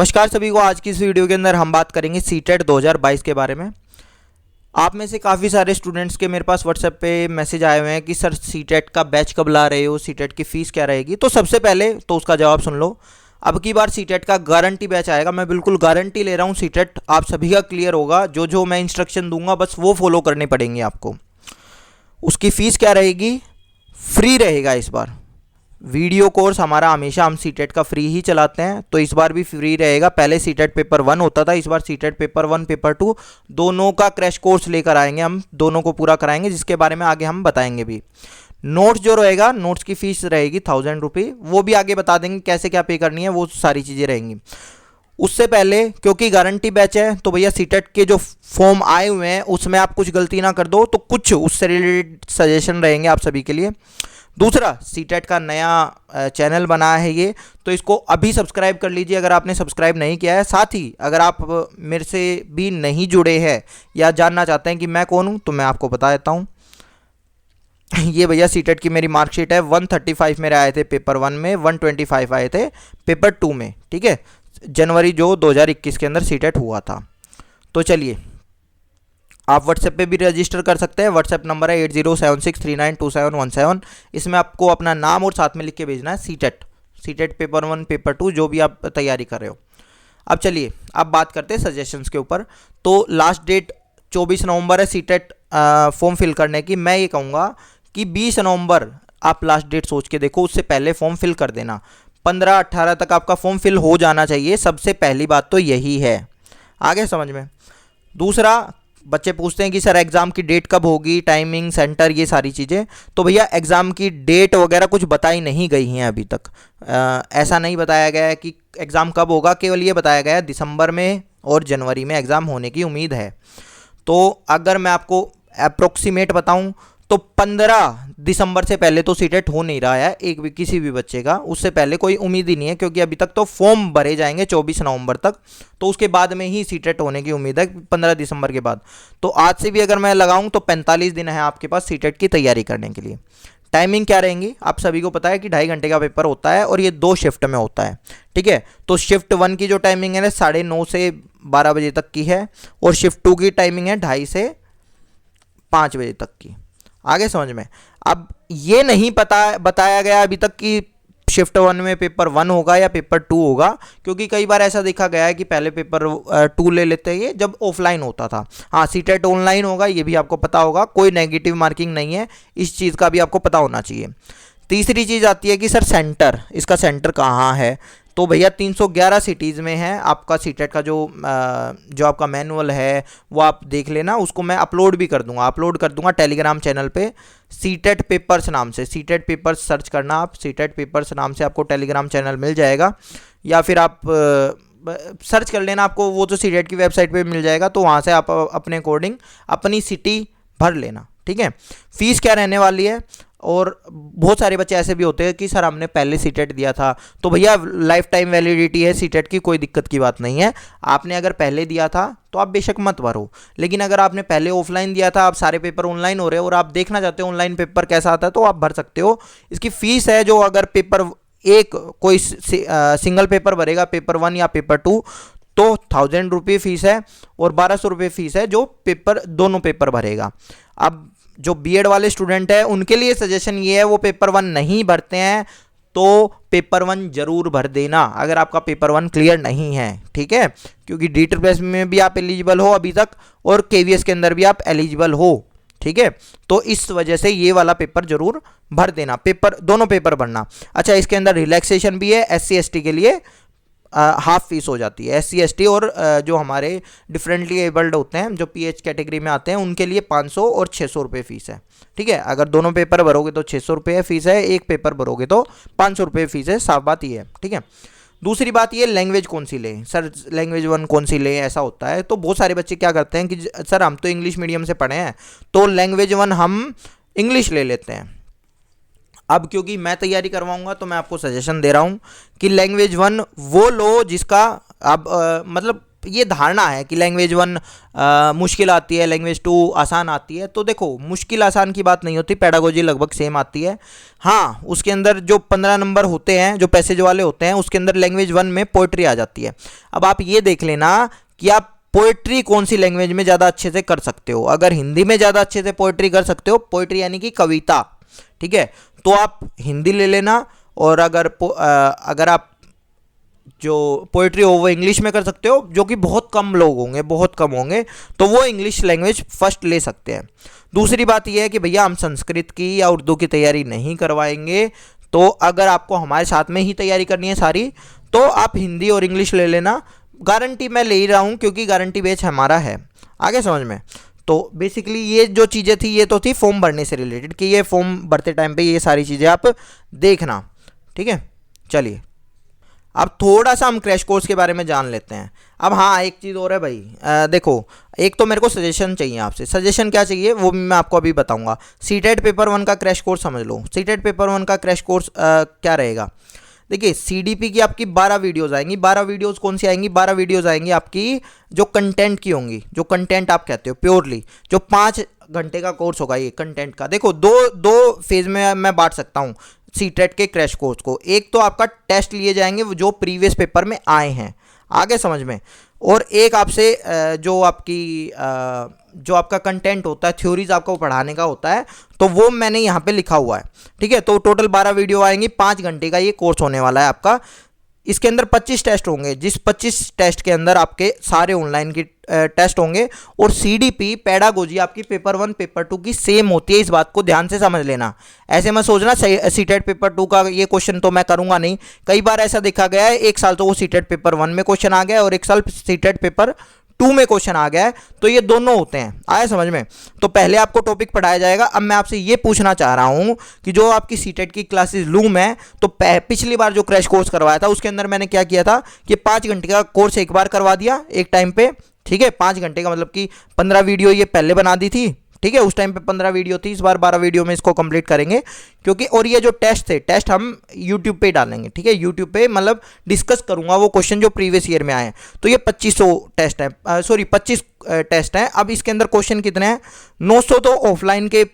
नमस्कार सभी को। आज की इस वीडियो के अंदर हम बात करेंगे सीटेट 2022 के बारे में। आप में से काफ़ी सारे स्टूडेंट्स के मेरे पास व्हाट्सएप पे मैसेज आए हुए हैं कि सर सीटेट का बैच कब ला रहे हो, सीटेट की फ़ीस क्या रहेगी। तो सबसे पहले तो उसका जवाब सुन लो। अब की बार सीटेट का गारंटी बैच आएगा, मैं बिल्कुल गारंटी ले रहा हूँ। सीटेट आप सभी का क्लियर होगा, जो जो मैं इंस्ट्रक्शन दूंगा बस वो फॉलो करने पड़ेंगे आपको। उसकी फ़ीस क्या रहेगी? फ्री रहेगा इस बार। वीडियो कोर्स हमारा हमेशा हम सीटेट का फ्री ही चलाते हैं, तो इस बार भी फ्री रहेगा। पहले सीटेट पेपर 1 होता था, इस बार सीटेट पेपर 1 पेपर 2 दोनों का क्रैश कोर्स लेकर आएंगे। हम दोनों को पूरा कराएंगे, जिसके बारे में आगे हम बताएंगे भी। नोट्स जो रहेगा, नोट्स की फीस रहेगी 1000 रुपये, वो भी आगे बता देंगे कैसे क्या पे करनी है, वो सारी चीज़ें रहेंगी। उससे पहले क्योंकि गारंटी बैच है तो भैया सीटेट के जो फॉर्म आए हुए हैं उसमें आप कुछ गलती ना कर दो, तो कुछ उससे रिलेटेड सजेशन रहेंगे आप सभी के लिए। दूसरा, सीटेट का नया चैनल बना है ये, तो इसको अभी सब्सक्राइब कर लीजिए अगर आपने सब्सक्राइब नहीं किया है। साथ ही अगर आप मेरे से भी नहीं जुड़े हैं या जानना चाहते हैं कि मैं कौन हूँ, तो मैं आपको बता देता हूँ। ये भैया सीटेट की मेरी मार्कशीट है। 135 मेरे आए थे पेपर 1 में, 125 आए थे पेपर 2 में। ठीक है, जनवरी जो 2021 के अंदर सीटेट हुआ था। तो चलिए, आप व्हाट्सएप पे भी रजिस्टर कर सकते हैं। व्हाट्सएप नंबर है 8076392717। इसमें आपको अपना नाम और साथ में लिख के भेजना है सीटेट पेपर 1 पेपर 2 जो भी आप तैयारी कर रहे हो। अब चलिए, अब बात करते हैं सजेशंस के ऊपर। तो लास्ट डेट 24 नवंबर है सीटेट फॉर्म फिल करने की। मैं ये कहूँगा कि 20 नवंबर आप लास्ट डेट सोच के देखो, उससे पहले फॉर्म फिल कर देना। 15-18 तक आपका फॉर्म फिल हो जाना चाहिए। सबसे पहली बात तो यही है, आगे समझ में। दूसरा, बच्चे पूछते हैं कि सर एग्ज़ाम की डेट कब होगी, टाइमिंग, सेंटर, ये सारी चीज़ें। तो भैया एग्ज़ाम की डेट वगैरह कुछ बताई नहीं गई हैं अभी तक। ऐसा नहीं बताया गया है कि एग्ज़ाम कब होगा, केवल ये बताया गया है दिसंबर में और जनवरी में एग्ज़ाम होने की उम्मीद है। तो अगर मैं आपको अप्रोक्सीमेट बताऊं तो 15 दिसंबर से पहले तो सीटेट हो नहीं रहा है एक भी, किसी भी बच्चे का। उससे पहले कोई उम्मीद ही नहीं है, क्योंकि अभी तक तो फॉर्म भरे जाएंगे 24 नवंबर तक, तो उसके बाद में ही सीटेट होने की उम्मीद है 15 दिसंबर के बाद। तो आज से भी अगर मैं लगाऊं तो 45 दिन है आपके पास सीटेट की तैयारी करने के लिए। टाइमिंग क्या रहेंगी, आप सभी को पता है कि 2.5 घंटे का पेपर होता है और ये 2 शिफ्ट में होता है। ठीक है, तो शिफ्ट 1 की जो टाइमिंग है ना 9:30 से 12 बजे तक की है, और शिफ्ट 2 की टाइमिंग है 2:30 से 5 बजे तक की। आगे समझ में। अब ये नहीं पता बताया गया अभी तक कि शिफ्ट 1 में पेपर 1 होगा या पेपर 2 होगा, क्योंकि कई बार ऐसा देखा गया है कि पहले पेपर 2 ले लेते हैं ये जब ऑफलाइन होता था। हाँ, सीटेट ऑनलाइन होगा, ये भी आपको पता होगा। कोई नेगेटिव मार्किंग नहीं है, इस चीज़ का भी आपको पता होना चाहिए। तीसरी चीज़ आती है कि सर सेंटर, इसका सेंटर कहाँ है। तो भैया 311 सिटीज़ में है आपका सीटेट का जो आपका मैनुअल है वो आप देख लेना। उसको मैं अपलोड भी कर दूंगा टेलीग्राम चैनल पे, सीटेट पेपर्स नाम से। सीटेट पेपर्स सर्च करना आप, सीटेट पेपर्स नाम से आपको टेलीग्राम चैनल मिल जाएगा, या फिर आप सर्च कर लेना, आपको वो तो सीटेट की वेबसाइट पे मिल जाएगा। तो वहाँ से आप अपने अकॉर्डिंग अपनी सिटी भर लेना। ठीक है, फीस क्या रहने वाली है। और बहुत सारे बच्चे ऐसे भी होते हैं कि सर हमने पहले सीटेट दिया था, तो भैया लाइफ टाइम वैलिडिटी है सीटेट की, कोई दिक्कत की बात नहीं है। आपने अगर पहले दिया था तो आप बेशक मत भरो, लेकिन अगर आपने पहले ऑफलाइन दिया था, आप सारे पेपर ऑनलाइन हो रहे हो और आप देखना चाहते हो ऑनलाइन पेपर कैसा आता है, तो आप भर सकते हो। इसकी फ़ीस है जो, अगर पेपर एक कोई सिंगल पेपर भरेगा, पेपर 1 या पेपर 2, तो 1000 रुपये फीस है, और 1200 रुपये फीस है जो पेपर दोनों पेपर भरेगा। अब जो बीएड वाले स्टूडेंट है उनके लिए सजेशन ये है, वो पेपर 1 नहीं भरते हैं तो पेपर 1 जरूर भर देना अगर आपका पेपर 1 क्लियर नहीं है। ठीक है, क्योंकि DSS में भी आप एलिजिबल हो अभी तक, और KVS के अंदर भी आप एलिजिबल हो। ठीक है, तो इस वजह से ये वाला पेपर जरूर भर देना, दोनों पेपर भरना। अच्छा, इसके अंदर रिलैक्सेशन भी है। SC ST के लिए हाफ फीस हो जाती है। SC ST और जो हमारे डिफरेंटली एबल्ड होते हैं, जो PH कैटेगरी में आते हैं, उनके लिए 500 और 600 रुपये फीस है। ठीक है, अगर दोनों पेपर भरोगे तो 600 रुपये फीस है, एक पेपर भरोगे तो 500 रुपये फीस है। साफ बात ये है। ठीक है, दूसरी बात ये, लैंग्वेज कौन सी लें सर, लैंग्वेज 1 कौन सी लें, ऐसा होता है। तो बहुत सारे बच्चे क्या करते हैं कि सर हम तो इंग्लिश मीडियम से पढ़े हैं, तो लैंग्वेज 1 हम इंग्लिश ले लेते हैं। अब क्योंकि मैं तैयारी करवाऊंगा तो मैं आपको सजेशन दे रहा हूं कि लैंग्वेज 1 वो लो जिसका अब मतलब ये धारणा है कि लैंग्वेज 1 मुश्किल आती है, लैंग्वेज 2 आसान आती है। तो देखो मुश्किल आसान की बात नहीं होती, पेडागोजी लगभग सेम आती है। हाँ, उसके अंदर जो 15 नंबर होते हैं जो पैसेज वाले होते हैं, उसके अंदर लैंग्वेज 1 में पोइट्री आ जाती है। अब आप ये देख लेना कि आप पोइट्री कौन सी लैंग्वेज में ज़्यादा अच्छे से कर सकते हो। अगर हिंदी में ज़्यादा अच्छे से पोइट्री कर सकते हो, पोइट्री यानी कि कविता, ठीक है, तो आप हिंदी ले लेना। और अगर आप जो पोइट्री हो वो इंग्लिश में कर सकते हो, जो कि बहुत कम लोग होंगे, बहुत कम होंगे, तो वो इंग्लिश लैंग्वेज फर्स्ट ले सकते हैं। दूसरी बात ये है कि भैया हम संस्कृत की या उर्दू की तैयारी नहीं करवाएंगे। तो अगर आपको हमारे साथ में ही तैयारी करनी है सारी, तो आप हिंदी और इंग्लिश ले लेना। गारंटी मैं ले ही रहा हूँ क्योंकि गारंटी बैच हमारा है। आगे समझ में। तो बेसिकली ये जो चीज़ें थी ये तो थी फॉर्म भरने से रिलेटेड, कि ये फॉर्म भरते टाइम पे ये सारी चीज़ें आप देखना, ठीक है। चलिए अब थोड़ा सा हम क्रैश कोर्स के बारे में जान लेते हैं। अब हाँ, एक चीज़ और है भाई, देखो, एक तो मेरे को सजेशन चाहिए आपसे। सजेशन क्या चाहिए वो मैं आपको अभी बताऊंगा। सीटेट पेपर 1 का क्रैश कोर्स समझ लो। सीटेट पेपर 1 का क्रैश कोर्स क्या रहेगा? देखिए, सीडीपी की आपकी 12 वीडियोज़ आएंगी। 12 वीडियोज़ कौन सी आएंगी? 12 वीडियोज़ आएंगी आपकी जो कंटेंट की होंगी, जो कंटेंट आप कहते हो प्योरली, जो 5 घंटे का कोर्स होगा ये कंटेंट का। देखो, दो फेज में मैं बांट सकता हूँ सीटेट के क्रैश कोर्स को। एक तो आपका टेस्ट लिए जाएंगे जो प्रीवियस पेपर में आए हैं, आगे समझ में, और एक आपसे जो आपका कंटेंट होता है, थ्योरीज आपको पढ़ाने का होता है, तो वो मैंने यहाँ पे लिखा हुआ है, ठीक है। तो टोटल 12 वीडियो आएंगी, 5 घंटे का ये कोर्स होने वाला है आपका। इसके अंदर 25 टेस्ट होंगे, जिस 25 टेस्ट के अंदर आपके सारे ऑनलाइन की टेस्ट होंगे। और सीडीपी पेडागोजी आपकी पेपर 1 पेपर 2 की सेम होती है, इस बात को ध्यान से समझ लेना। ऐसे मत सोचना सीटेट पेपर 2 का ये क्वेश्चन तो मैं करूंगा नहीं। कई बार ऐसा देखा गया है, एक साल तो वो सीटेट पेपर 1 में क्वेश्चन आ गया और एक साल सीटेट पेपर 2 में क्वेश्चन आ गया है, तो ये दोनों होते हैं। आया समझ में? तो पहले आपको टॉपिक पढ़ाया जाएगा। अब मैं आपसे ये पूछना चाह रहा हूँ कि जो आपकी सीटेट की क्लासेस लूम है, तो पिछली बार जो क्रैश कोर्स करवाया था उसके अंदर मैंने क्या किया था कि 5 घंटे का कोर्स एक बार करवा दिया एक टाइम पे, ठीक है। 5 घंटे का मतलब कि 15 वीडियो ये पहले बना दी थी, ठीक है। उस टाइम पे 15 वीडियो थी, इस बार 12 वीडियो में इसको कंप्लीट करेंगे, क्योंकि और ये जो टेस्ट थे, टेस्ट हम यूट्यूब पे डालेंगे, ठीक है। यूट्यूब पे मतलब डिस्कस करूंगा वो क्वेश्चन जो प्रीवियस ईयर में आए हैं। तो ये 2500 टेस्ट हैं, सॉरी 25 टेस्ट हैं। अब इसके अंदर क्वेश्चन कितने हैं? 900 तो ऑफलाइन के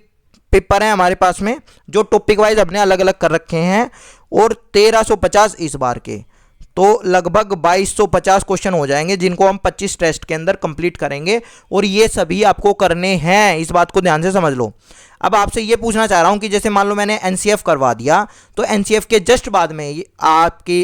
पेपर हैं हमारे पास में, जो टॉपिक वाइज अपने अलग अलग कर रखे हैं, और 1350 इस बार के। तो लगभग 2250 क्वेश्चन हो जाएंगे, जिनको हम 25 टेस्ट के अंदर कंप्लीट करेंगे, और ये सभी आपको करने हैं, इस बात को ध्यान से समझ लो। अब आपसे ये पूछना चाह रहा हूँ कि जैसे मान लो मैंने एनसीएफ करवा दिया, तो एनसीएफ के जस्ट बाद में आपकी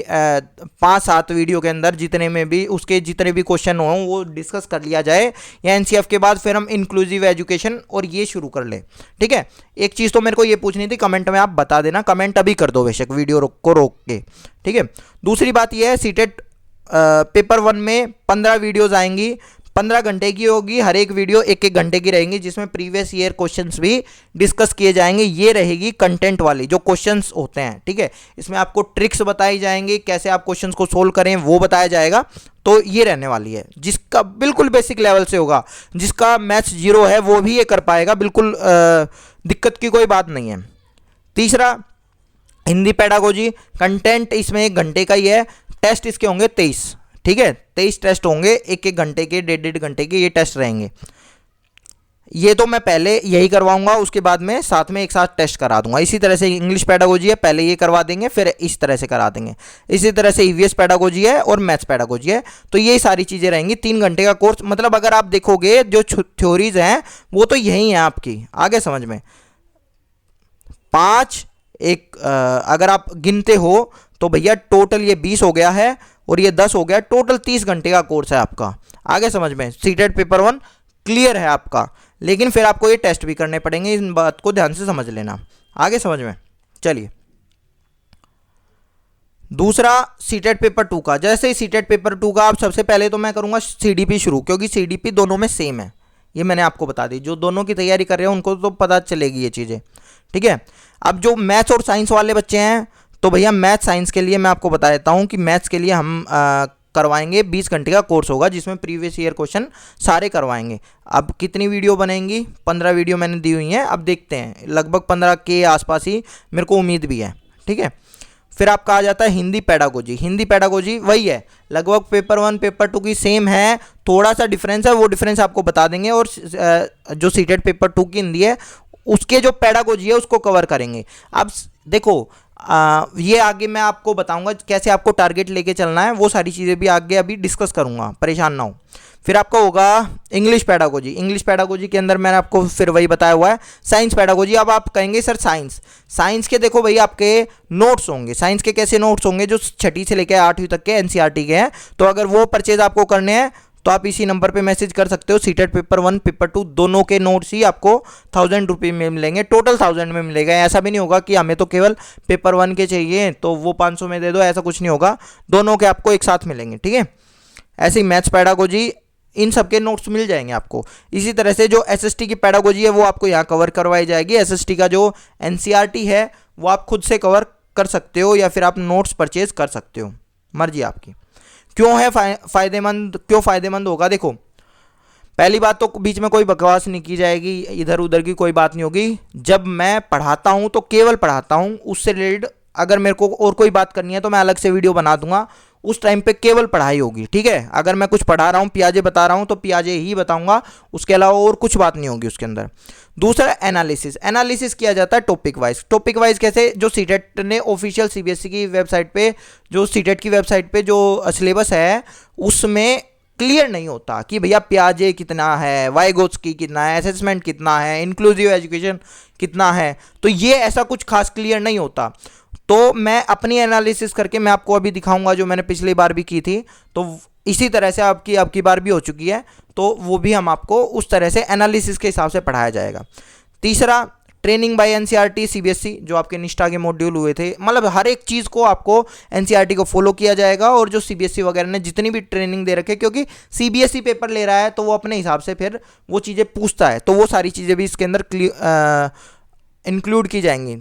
5-7 वीडियो के अंदर जितने में भी उसके जितने भी क्वेश्चन हों वो डिस्कस कर लिया जाए, या एनसीएफ के बाद फिर हम इंक्लूसिव एजुकेशन और ये शुरू कर लें, ठीक है। एक चीज़ तो मेरे को ये पूछनी थी, कमेंट में आप बता देना, कमेंट अभी कर दो बेशक वीडियो को रोक के, ठीक है। दूसरी बात ये है, सीटेट पेपर 1 में 15 वीडियोज़ आएंगी, 15 घंटे की होगी, हर एक वीडियो 1-1 घंटे की रहेंगी, जिसमें प्रीवियस ईयर क्वेश्चंस भी डिस्कस किए जाएंगे। ये रहेगी कंटेंट वाली जो क्वेश्चंस होते हैं, ठीक है। इसमें आपको ट्रिक्स बताई जाएंगी, कैसे आप क्वेश्चंस को सोल्व करें वो बताया जाएगा। तो ये रहने वाली है, जिसका बिल्कुल बेसिक लेवल से होगा, जिसका मैथ्स 0 है वो भी ये कर पाएगा, बिल्कुल दिक्कत की कोई बात नहीं है। तीसरा, हिंदी पेडागोजी कंटेंट इसमें 1 घंटे का ही है, टेस्ट इसके होंगे 23, ठीक है। 23 टेस्ट होंगे, 1-1 घंटे के, 1.5 घंटे के ये टेस्ट रहेंगे। ये तो मैं पहले यही करवाऊंगा, उसके बाद में साथ में एक साथ टेस्ट करा दूंगा। इसी तरह से इंग्लिश पेडागोजी है, पहले ये करवा देंगे, फिर इस तरह से करा देंगे। इसी तरह से ईवीएस पेडागोजी है और मैथ्स पेडागोजी है, तो ये सारी चीज़ें रहेंगी। 3 घंटे का कोर्स, मतलब अगर आप देखोगे जो थ्योरीज हैं वो तो यही हैं आपकी, आगे समझ में। 5 अगर आप गिनते हो तो भैया टोटल ये 20 हो गया है, और ये 10 हो गया, टोटल 30 घंटे का कोर्स है आपका, आगे समझ में। सीटेट पेपर 1 क्लियर है आपका, लेकिन फिर आपको ये टेस्ट भी करने पड़ेंगे, इस बात को ध्यान से समझ लेना, आगे समझ में। चलिए, दूसरा सीटेट पेपर 2 का। जैसे ही सीटेट पेपर 2 का, आप सबसे पहले तो मैं करूंगा सीडीपी शुरू, क्योंकि सीडीपी दोनों में सेम है, ये मैंने आपको बता दी। जो दोनों की तैयारी कर रहे हैं उनको तो पता चलेगी ये चीज़ें, ठीक है। अब जो मैथ्स और साइंस वाले बच्चे हैं, तो भैया मैथ साइंस के लिए मैं आपको बता देता हूँ कि मैथ्स के लिए हम करवाएंगे 20 घंटे का कोर्स होगा, जिसमें प्रीवियस ईयर क्वेश्चन सारे करवाएंगे। अब कितनी वीडियो बनेंगी? 15 वीडियो मैंने दी हुई हैं, अब देखते हैं, लगभग 15 के आसपास ही मेरे को उम्मीद भी है, ठीक है। फिर आपका आ जाता है हिंदी पेडागोजी। हिंदी पेडागोजी वही है, लगभग पेपर 1 पेपर 2 की सेम है, थोड़ा सा डिफरेंस है, वो डिफरेंस आपको बता देंगे। और जो सीटेट पेपर 2 की हिंदी है उसके जो पेडागोजी है उसको कवर करेंगे। अब देखो ये आगे मैं आपको बताऊंगा कैसे आपको टारगेट लेके चलना है, वो सारी चीज़ें भी आगे अभी डिस्कस करूंगा, परेशान ना हो। फिर आपका होगा इंग्लिश पेडागोजी। इंग्लिश पेडागोजी के अंदर मैंने आपको फिर वही बताया हुआ है साइंस पेडागोजी। अब आप कहेंगे सर साइंस के देखो भाई आपके नोट्स होंगे। साइंस के कैसे नोट्स होंगे? जो 6ठी से लेकर 8वीं तक के एनसीईआरटी के हैं। तो अगर वो परचेज आपको करने हैं तो आप इसी नंबर पे मैसेज कर सकते हो। सीटेट पेपर 1 पेपर 2 दोनों के नोट्स ही आपको 1000 रुपये में मिलेंगे, टोटल 1000 में मिलेगा। ऐसा भी नहीं होगा कि हमें तो केवल पेपर 1 के चाहिए तो वो 500 में दे दो, ऐसा कुछ नहीं होगा, दोनों के आपको एक साथ मिलेंगे, ठीक है। ऐसे ही मैथ्स पेडागोजी इन सब के नोट्स मिल जाएंगे आपको। इसी तरह से जो एसएसटी की पेडागोजी है वो आपको यहाँ कवर करवाई जाएगी। एसएसटी का जो एनसीईआरटी है वो आप खुद से कवर कर सकते हो या फिर आप नोट्स परचेज कर सकते हो, मर्जी आपकी। क्यों है फायदेमंद, क्यों फायदेमंद होगा? देखो पहली बात तो बीच में कोई बकवास नहीं की जाएगी, इधर उधर की कोई बात नहीं होगी। जब मैं पढ़ाता हूँ तो केवल पढ़ाता हूँ, उससे रिलेटेड अगर मेरे को और कोई बात करनी है तो मैं अलग से वीडियो बना दूंगा, उस टाइम पे केवल पढ़ाई होगी, ठीक है। अगर मैं कुछ पढ़ा रहा हूँ, पियाजे बता रहा हूँ तो पियाजे ही बताऊंगा, उसके अलावा और कुछ बात नहीं होगी उसके अंदर। दूसरा एनालिसिस किया जाता है टॉपिक वाइज कैसे? जो सीटेट ने ऑफिशियल सीबीएसई की वेबसाइट पे, जो सीटेट की वेबसाइट पे जो सिलेबस है उसमें क्लियर नहीं होता कि भैया पियाजे कितना है, वाइगोत्स्की कितना है, असेसमेंट कितना है, इंक्लूसिव एजुकेशन कितना है, तो ये ऐसा कुछ खास क्लियर नहीं होता। तो मैं अपनी एनालिसिस करके मैं आपको अभी दिखाऊंगा, जो मैंने पिछली बार भी की थी, तो इसी तरह से आपकी बार भी हो चुकी है, तो वो भी हम आपको उस तरह से एनालिसिस के हिसाब से पढ़ाया जाएगा। तीसरा ट्रेनिंग बाय एनसीईआरटी सीबीएसई, जो आपके निष्ठा के मॉड्यूल हुए थे, मतलब हर एक चीज़ को आपको एनसीईआरटी को फॉलो किया जाएगा। और जो सीबीएसई वगैरह ने जितनी भी ट्रेनिंग दे रखे, क्योंकि सीबीएसई पेपर ले रहा है तो वो अपने हिसाब से फिर वो चीज़ें पूछता है, तो वो सारी चीज़ें भी इसके अंदर इंक्लूड की जाएंगी।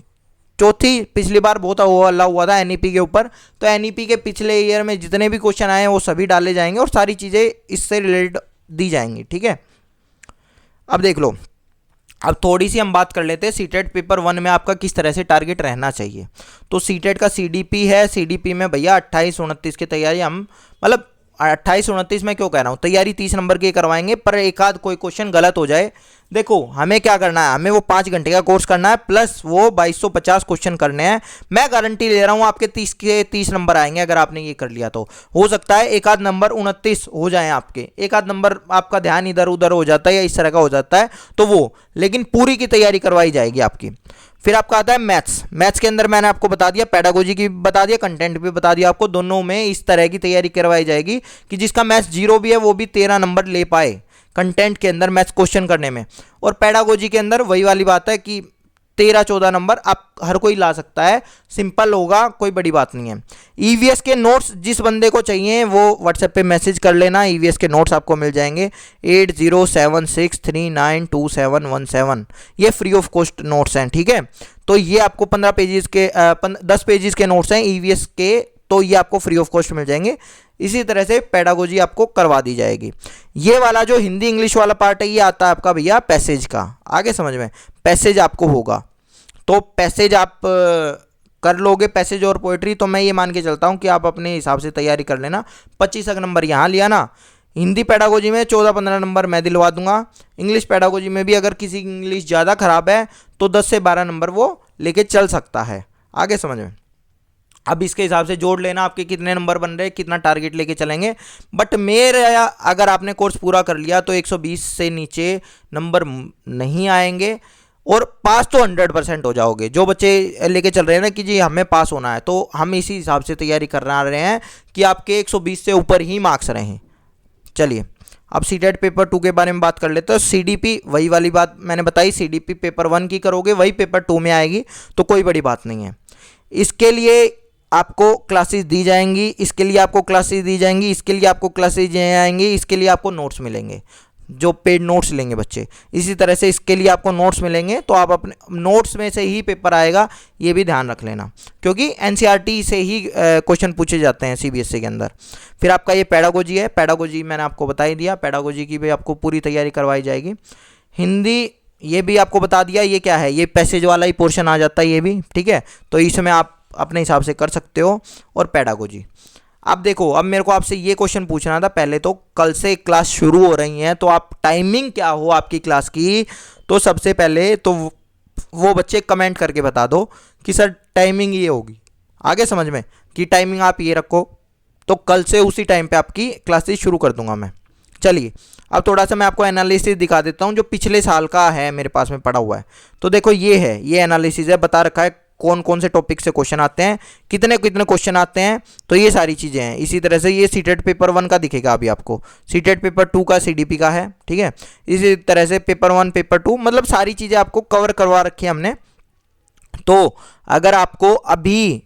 चौथी, पिछली बार बहुत हल्ला हुआ था एनईपी के ऊपर, तो एनईपी के पिछले ईयर में जितने भी क्वेश्चन आए हैं वो सभी डाले जाएंगे और सारी चीज़ें इससे रिलेटेड दी जाएंगी, ठीक है। अब देख लो, अब थोड़ी सी हम बात कर लेते हैं सीटेट पेपर 1 में आपका किस तरह से टारगेट रहना चाहिए। तो सीटेट का सीडीपी है, सीडीपी में भैया 28-29 की तैयारी हम, मतलब 28-29 में क्यों कह रहा हूँ, तैयारी 30 नंबर की करवाएंगे, पर एक आध कोई क्वेश्चन गलत हो जाए। देखो हमें क्या करना है, हमें वो 5 घंटे का कोर्स करना है प्लस वो 2250 क्वेश्चन करने हैं। मैं गारंटी ले रहा हूँ आपके 30 के 30 नंबर आएंगे अगर आपने ये कर लिया तो। हो सकता है एक आध नंबर 29 हो जाए आपके, एक आध नंबर आपका ध्यान इधर उधर हो जाता है या इस तरह का हो जाता है तो वो, लेकिन पूरी की तैयारी करवाई जाएगी आपकी। फिर आपका आता है मैथ्स के अंदर मैंने आपको बता दिया, पेडागोजी की बता दिया, कंटेंट भी बता दिया आपको। दोनों में इस तरह की तैयारी करवाई जाएगी कि जिसका मैथ्स 0 भी है वो भी 13 नंबर ले पाए कंटेंट के अंदर मैथ्स क्वेश्चन करने में। और पेडागोजी के अंदर वही वाली बात है कि 13-14 नंबर आप हर कोई ला सकता है, सिंपल होगा, कोई बड़ी बात नहीं है। ईवीएस के नोट्स जिस बंदे को चाहिए वो व्हाट्सएप पे मैसेज कर लेना, ईवीएस के नोट्स आपको मिल जाएंगे 8076392717। ये फ्री ऑफ कॉस्ट नोट्स हैं, ठीक है। तो ये आपको 15 पेजेस के 10 पेजेस के नोट्स हैं ईवीएस के, तो ये आपको फ्री ऑफ कॉस्ट मिल जाएंगे। इसी तरह से पेडागोजी आपको करवा दी जाएगी। ये वाला जो हिंदी इंग्लिश वाला पार्ट है ये आता है आपका भैया पैसेज का, आगे समझ में, पैसेज आपको होगा तो पैसेज आप कर लोगे, पैसेज और पोएट्री। तो मैं ये मान के चलता हूँ कि आप अपने हिसाब से तैयारी कर लेना। 25 नंबर यहाँ लिया ना, हिंदी पेडागोजी में 14-15 नंबर मैं दिलवा दूंगा। इंग्लिश पेडागोजी में भी अगर किसी की इंग्लिश ज़्यादा खराब है तो 10 से 12 नंबर वो लेके चल सकता है, आगे समझ में। अब इसके हिसाब से जोड़ लेना आपके कितने नंबर बन रहे हैं, कितना टारगेट लेके चलेंगे। बट मेरे अगर आपने कोर्स पूरा कर लिया तो 120 से नीचे नंबर नहीं आएंगे और पास तो 100% हो जाओगे। जो बच्चे लेके चल रहे हैं ना कि जी हमें पास होना है, तो हम इसी हिसाब से तैयारी करना रहे हैं कि आपके 120 से ऊपर ही मार्क्स रहें। चलिए अब सीटेट पेपर 2 के बारे में बात कर लेते हैं। सीडीपी वही वाली बात मैंने बताई, सीडीपी पेपर 1 की करोगे वही पेपर 2 में आएगी, तो कोई बड़ी बात नहीं है। इसके लिए आपको क्लासेस दी जाएंगी, इसके लिए आपको क्लासेस दी जाएंगी, इसके लिए आपको क्लासेस दी जाएंगी, इसके लिए आपको नोट्स मिलेंगे, जो पेड नोट्स लेंगे बच्चे। इसी तरह से इसके लिए आपको नोट्स मिलेंगे, तो आप अपने नोट्स में से ही पेपर आएगा, ये भी ध्यान रख लेना, क्योंकि एनसीईआरटी से ही क्वेश्चन पूछे जाते हैं सीबीएसई के अंदर। फिर आपका ये पेडागोजी है, पेडागोजी मैंने आपको बता ही दिया, पेडागोजी की भी आपको पूरी तैयारी करवाई जाएगी। हिंदी ये भी आपको बता दिया, ये क्या है, ये पैसेज वाला ही पोर्शन आ जाता है ये भी, ठीक है। तो इसमें आप अपने हिसाब से कर सकते हो। और पेडागोजी, अब देखो, अब मेरे को आपसे ये क्वेश्चन पूछना था पहले, तो कल से क्लास शुरू हो रही है तो आप टाइमिंग क्या हो आपकी क्लास की, तो सबसे पहले तो वो बच्चे कमेंट करके बता दो कि सर टाइमिंग ये होगी, आगे समझ में, कि टाइमिंग आप ये रखो, तो कल से उसी टाइम पे आपकी क्लासेस शुरू कर दूंगा मैं। चलिए अब थोड़ा सा मैं आपको एनालिसिस दिखा देता हूँ जो पिछले साल का है, मेरे पास में पड़ा हुआ है। तो देखो ये है, ये एनालिसिस है, बता रखा है कौन कौन से टॉपिक से क्वेश्चन आते हैं, कितने कितने क्वेश्चन आते हैं, तो ये सारी चीज़ें हैं। इसी तरह से ये सीटेट पेपर 1 का दिखेगा अभी आपको, सीटेट पेपर 2 का सीडीपी का है, ठीक है। इसी तरह से पेपर 1 पेपर 2, मतलब सारी चीज़ें आपको कवर करवा रखी है हमने। तो अगर आपको अभी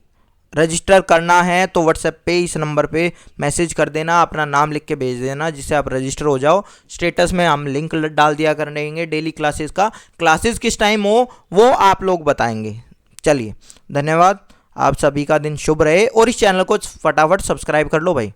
रजिस्टर करना है तो व्हाट्सएप पे इस नंबर पे मैसेज कर देना, अपना नाम लिख के भेज देना, जिससे आप रजिस्टर हो जाओ। स्टेटस में हम लिंक डाल दिया करेंगे डेली क्लासेस का, क्लासेस किस टाइम हो वो आप लोग बताएंगे। चलिए धन्यवाद, आप सभी का दिन शुभ रहे, और इस चैनल को फटाफट सब्सक्राइब कर लो भाई।